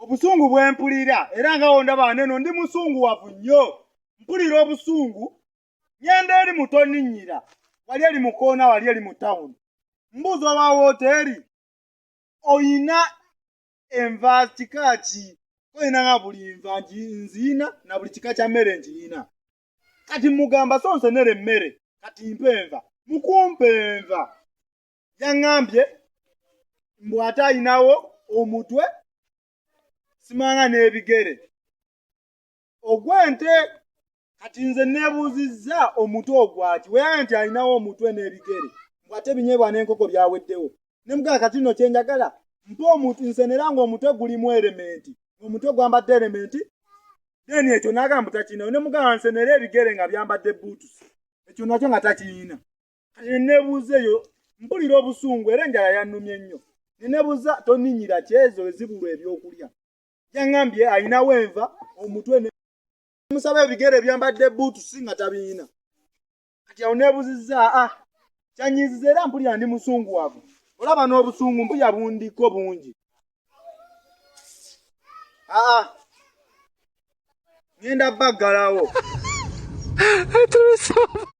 obusungu bwempulira era nga wonda baneno ndi musungu wavu nnyo mpulira obusungu nyenda eri Mutoninyira wali eri mukoona wali eri mu town mbuzo wa woteri oyina enva kika ki oyina nga buli nva nzina na buli kika kya mmere nkiina kati mugamba sonsenere mmere kati mpenva mukumpe enva yaŋŋambye mbu ate ayinawo omutwe simanga n'ebigere ogwente kati nze neebuuzizza omutwe ogwaki weyaye nti alinawo omutwe n'ebigere mbu ate binyeebwa n'enkoko byaweddewo ne mugala kati nno kye njagala mpa omuntu nsenera ng'omutwe gulimu Elementi omutwe gwambadde Elementi deni ekyo n'agamba takirina ne mugala nsenera ebigere nga byambadde boots ekyo nakyo nga takirina kati neebuuza eyo mpulira obusungu era enjala yannumye nnyo neneebuuza Toninyira kyezo ezibulwa ebyokulya yaŋŋambye ayinawo enva omutwe musaba ebigere byambadde boots nga tabiina kati awo neebuuzizza Kyanyiza era mpulira ndi musungu wavu olaba n'obusungu mpulira bundiko bungi ngenda baggalawo